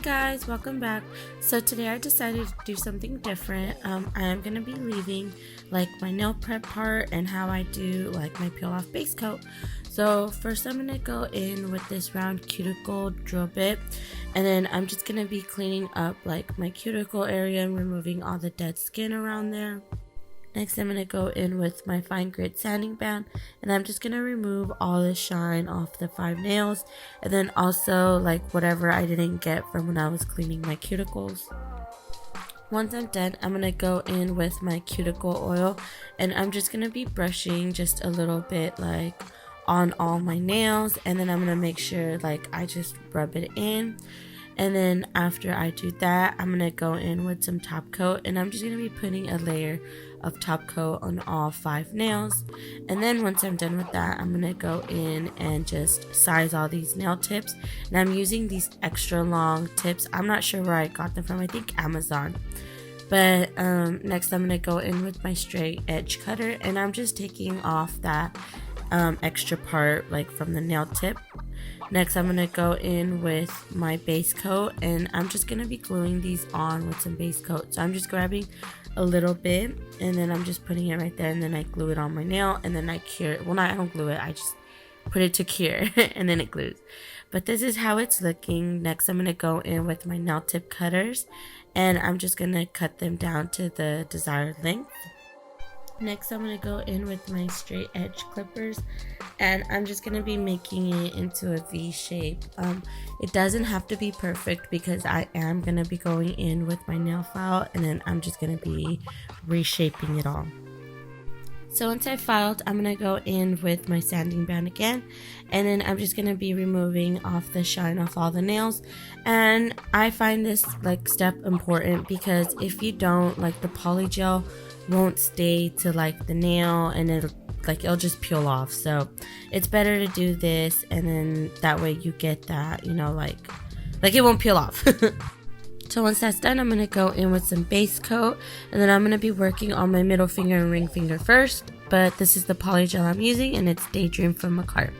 Guys, welcome back. So today I decided to do something different. I am going to be leaving like my nail prep part and how I do like my peel off base coat. So first I'm going to go in with this round cuticle drill bit, and then I'm just going to be cleaning up like my cuticle area and removing all the dead skin around there. Next, I'm going to go in with my fine grit sanding band, and I'm just going to remove all the shine off the 5 nails, and then also like whatever I didn't get from when I was cleaning my cuticles. Once I'm done, I'm going to go in with my cuticle oil, and I'm just going to be brushing just a little bit like on all my nails, and then I'm going to make sure like I just rub it in. And then after I do that, I'm going to go in with some top coat, and I'm just going to be putting a layer of top coat on all 5 nails. And then once I'm done with that, I'm going to go in and just size all these nail tips. And I'm using these extra long tips. I'm not sure where I got them from. I think Amazon. But next I'm going to go in with my straight edge cutter, and I'm just taking off that extra part like from the nail tip. Next, I'm going to go in with my base coat, and I'm just going to be gluing these on with some base coat. So I'm just grabbing a little bit, and then I'm just putting it right there, and then I glue it on my nail, and then I cure it. Well, I don't glue it, I just put it to cure, and then it glues. But this is how it's looking. Next, I'm going to go in with my nail tip cutters, and I'm just going to cut them down to the desired length. Next, I'm going to go in with my straight edge clippers, and I'm just going to be making it into a V shape. It doesn't have to be perfect because I am going to be going in with my nail file, and then I'm just going to be reshaping it all. So once I've filed, I'm going to go in with my sanding band again, and then I'm just going to be removing off the shine off all the nails. And I find this like step important because if you don't, like the polygel won't stay to like the nail, and it'll just peel off. So it's better to do this, and then that way you get that, like it won't peel off. So once that's done, I'm going to go in with some base coat, and then I'm going to be working on my middle finger and ring finger first. But this is the polygel I'm using, and it's Daydream from Makartt.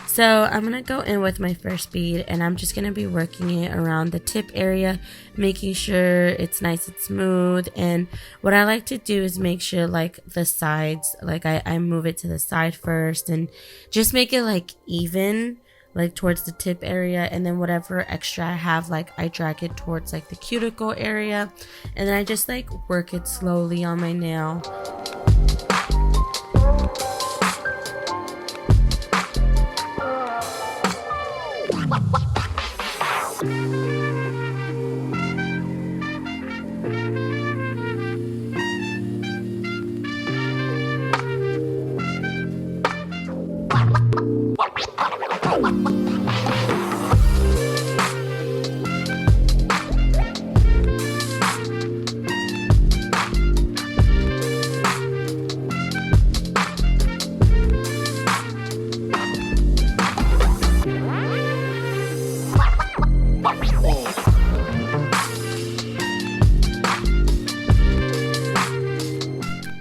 So I'm going to go in with my first bead, and I'm just going to be working it around the tip area, making sure it's nice and smooth. And what I like to do is make sure like the sides, like I move it to the side first and just make it like even, like towards the tip area, and then whatever extra I have, like I drag it towards like the cuticle area, and then I just like work it slowly on my nail.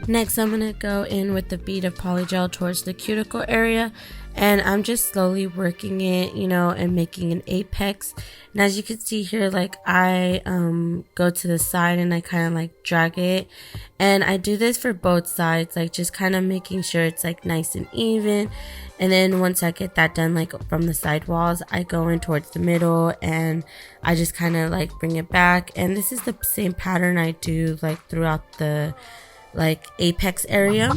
Next, I'm going to go in with the bead of polygel towards the cuticle area, and I'm just slowly working it, and making an apex. And as you can see here, like I go to the side and I kind of like drag it, and I do this for both sides, like just kind of making sure it's like nice and even. And then once I get that done, like from the side walls, I go in towards the middle, and I just kind of like bring it back. And this is the same pattern I do like throughout the like apex area.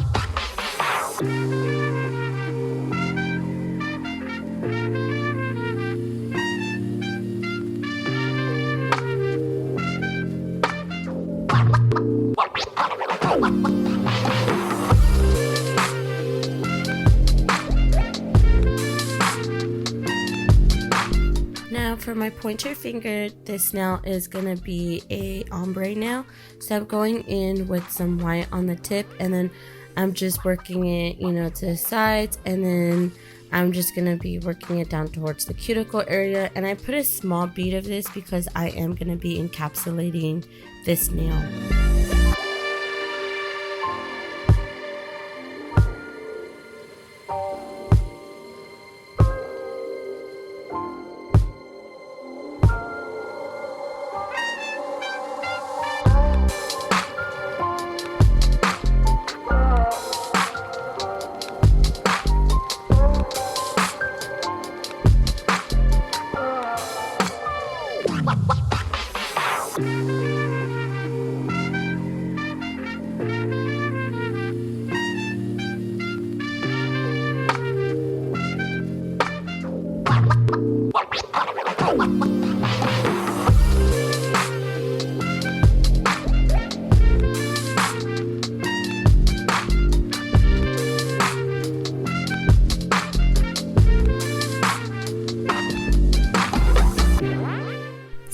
Now for my pointer finger, this nail is gonna be a ombre nail. So I'm going in with some white on the tip, and then I'm just working it, to the sides, and then I'm just gonna be working it down towards the cuticle area. And I put a small bead of this because I am gonna be encapsulating this nail.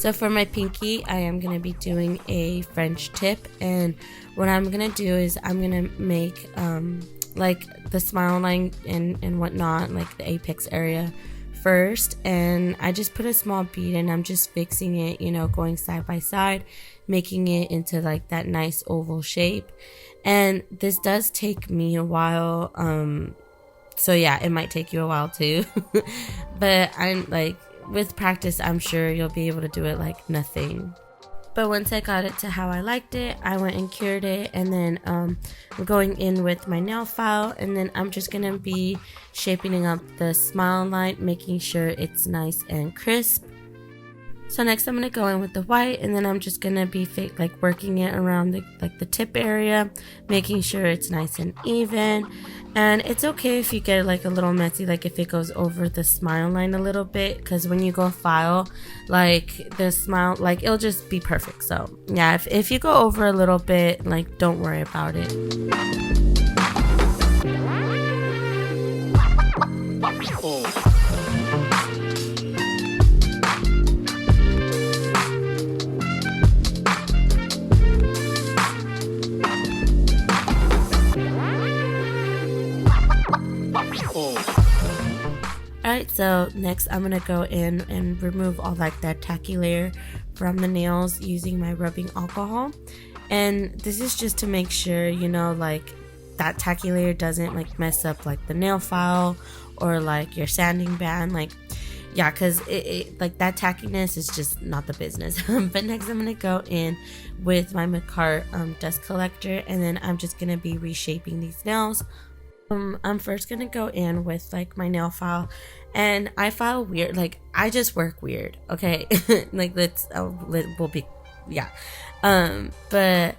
So for my pinky, I am going to be doing a French tip, and what I'm going to do is I'm going to make like the smile line and whatnot, like the apex area first, and I just put a small bead and I'm just fixing it, you know, going side by side, making it into like that nice oval shape. And this does take me a while, so yeah, it might take you a while too. But I'm like, with practice, I'm sure you'll be able to do it like nothing. But once I got it to how I liked it, I went and cured it, and then I'm going in with my nail file, and then I'm just gonna be shaping up the smile line, making sure it's nice and crisp. So next I'm gonna go in with the white, and then I'm just gonna be like working it around the tip area, making sure it's nice and even. And it's okay if you get like a little messy, like if it goes over the smile line a little bit, because when you go file, like the smile, like it'll just be perfect. So yeah, if you go over a little bit, like don't worry about it. Alright, so next I'm gonna go in and remove all like that tacky layer from the nails using my rubbing alcohol. And this is just to make sure, you know, like that tacky layer doesn't like mess up like the nail file or like your sanding band. Like, yeah, because it like that tackiness is just not the business. But next I'm gonna go in with my Makartt dust collector, and then I'm just gonna be reshaping these nails. I'm first gonna go in with like my nail file, and I file weird, like I just work weird, okay? Like we'll be, yeah. But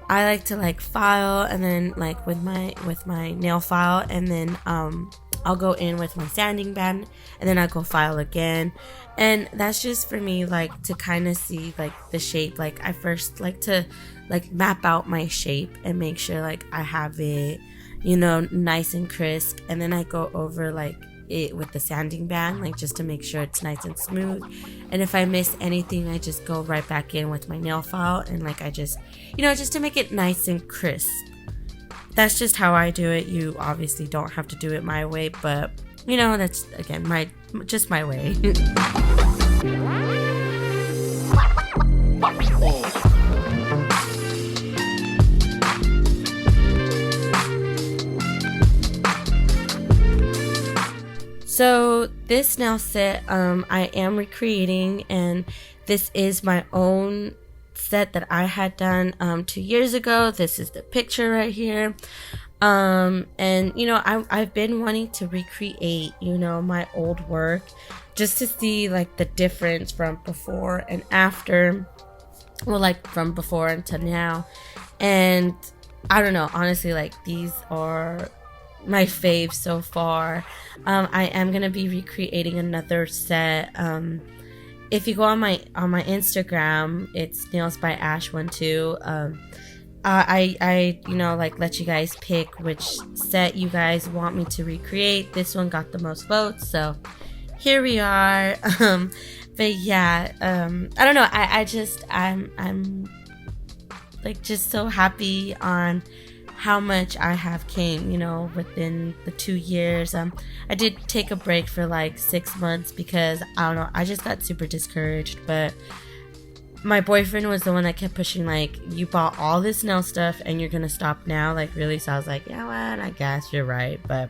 I like to like file, and then like with my nail file, and then I'll go in with my sanding band, and then I'll go file again. And that's just for me, like to kind of see like the shape. Like I first like to like map out my shape and make sure like I have it, you know, nice and crisp, and then I go over like it with the sanding band, like just to make sure it's nice and smooth. And if I miss anything, I just go right back in with my nail file, and like I just, you know, just to make it nice and crisp. That's just how I do it. You obviously don't have to do it my way, but you know, that's again just my way. So this nail set I am recreating, and this is my own set that I had done 2 years ago. This is the picture right here. And you know, I've been wanting to recreate, you know, my old work just to see like the difference from before and after. Well, like from before until now. And I don't know, honestly, like these are my fave so far. I am gonna be recreating another set. If you go on my Instagram, it's Nails by Ash12. I you know, like let you guys pick which set you guys want me to recreate. This one got the most votes, so here we are. But yeah, I don't know. I'm like just so happy on how much I have came, you know, within the 2 years. I did take a break for like 6 months because I don't know, I just got super discouraged. But my boyfriend was the one that kept pushing, like, you bought all this nail stuff and you're gonna stop now, like really. So I was like, yeah, well, I guess you're right. But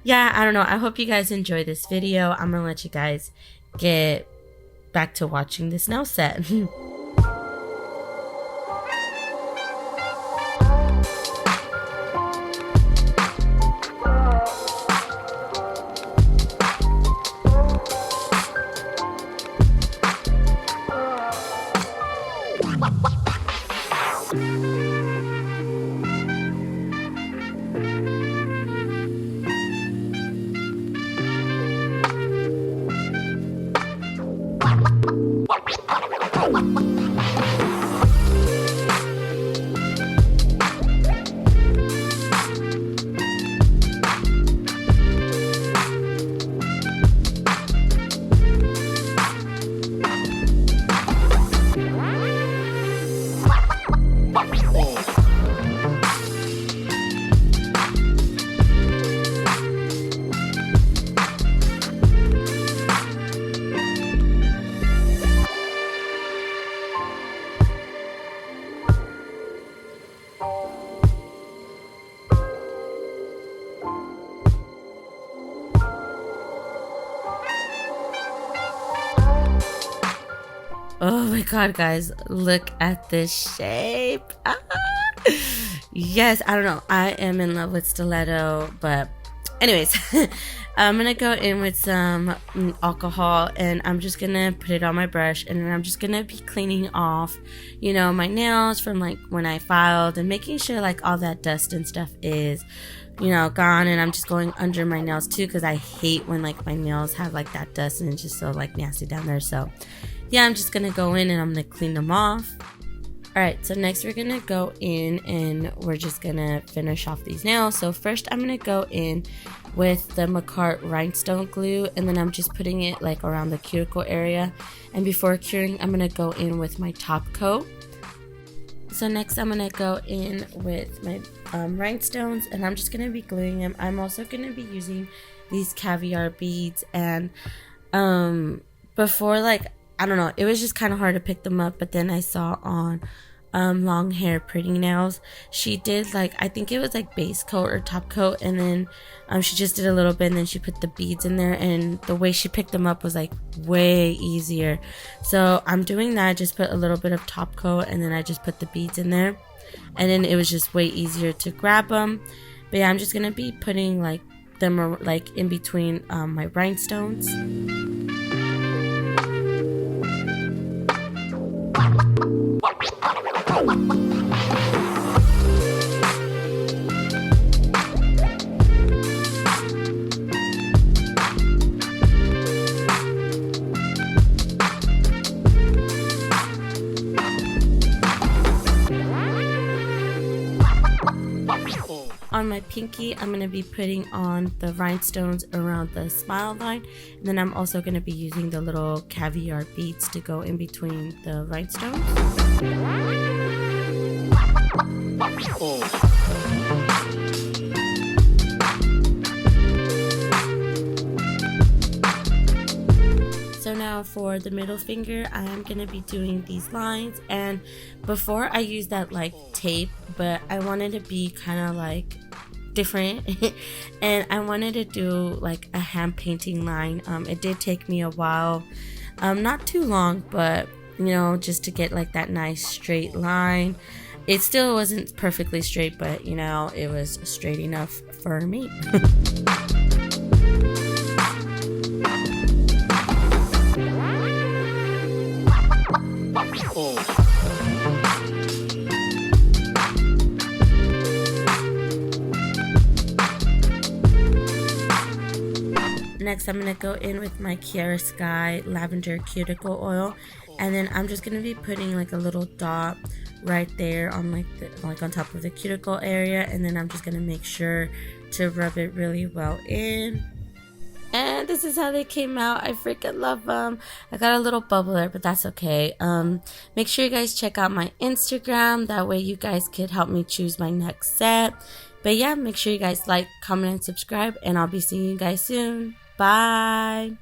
yeah, I don't know. I hope you guys enjoy this video. I'm gonna let you guys get back to watching this nail set. Oh my god, guys, look at this shape. Ah! Yes, I don't know, I am in love with stiletto. But anyways, I'm gonna go in with some alcohol, and I'm just gonna put it on my brush, and then I'm just gonna be cleaning off, you know, my nails from like when I filed, and making sure like all that dust and stuff is, you know, gone. And I'm just going under my nails too, because I hate when like my nails have like that dust and it's just so like nasty down there. So yeah, I'm just gonna go in and I'm gonna clean them off. Alright, so next we're gonna go in and we're just gonna finish off these nails. So first I'm gonna go in with the Makartt rhinestone glue, and then I'm just putting it like around the cuticle area. And before curing, I'm gonna go in with my top coat. So next I'm gonna go in with my rhinestones, and I'm just gonna be gluing them. I'm also gonna be using these caviar beads, and before, like, I don't know, it was just kind of hard to pick them up, but then I saw on Long Hair Pretty Nails, she did like, I think it was like base coat or top coat, and then she just did a little bit and then she put the beads in there, and the way she picked them up was like way easier. So I'm doing that. I just put a little bit of top coat and then I just put the beads in there, and then it was just way easier to grab them. But yeah, I'm just gonna be putting like them like in between my rhinestones. On my pinky, I'm going to be putting on the rhinestones around the smile line, and then I'm also going to be using the little caviar beads to go in between the rhinestones. So now for the middle finger, I am going to be doing these lines, and before I used that like tape, but I wanted to be kind of like different and I wanted to do like a hand painting line. It did take me a while, not too long, but you know, just to get like that nice straight line. It still wasn't perfectly straight, but you know, it was straight enough for me. Next, I'm going to go in with my Kiara Sky Lavender Cuticle Oil, and then I'm just going to be putting like a little dot right there on like on top of the cuticle area, and then I'm just going to make sure to rub it really well in. And this is how they came out. I freaking love them. I got a little bubble there, but that's okay. Make sure you guys check out my Instagram. That way you guys could help me choose my next set. But yeah, make sure you guys like, comment, and subscribe, and I'll be seeing you guys soon. Bye.